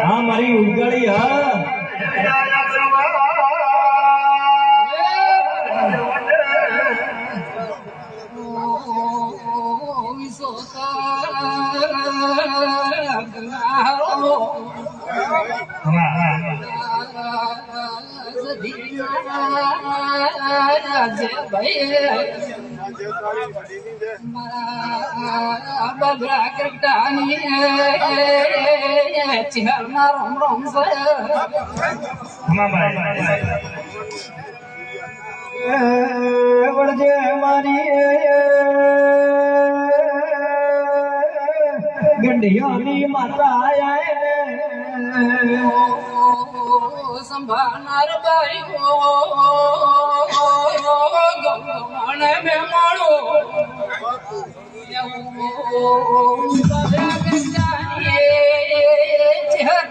हाँ मारी उगड़ी हाँ बबरा करटानी चिहरना रोम रोम से वड़जे मारी गंडियानी माता आया संभालनार बाई गमन में मारो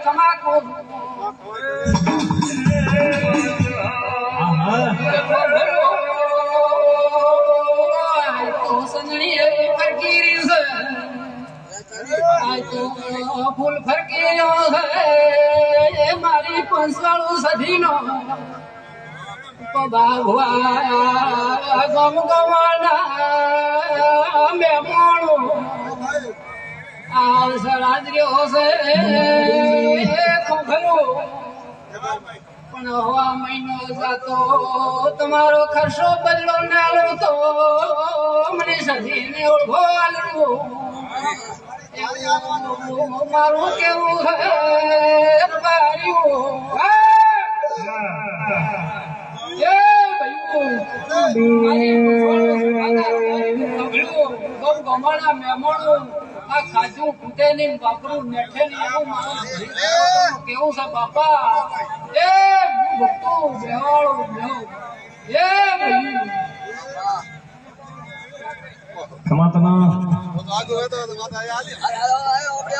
तमाकू तो सनड़ी फकीरी फूल फरकी मारी पंसालू सधीनो बाबा गम गवाना में माणो आ सराजरियो से खंभरो पण हवा महीनो जातो તમારો ખર્ચો બદલો નાલો તો મને સધીને ઓળખો આલવો મારું કેવું બાર્યું ગમાણા મહેમાનો આ ખાજુ ફૂટે ની બાપરું મેઠે ની એવું માણસ કેવું છે બાપા એ ભક્તો બેવાળો બેહો એ ભાઈ કમાતના આગળ હતો તો માતા આયા આયો આપણે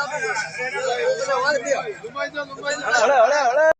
આપણે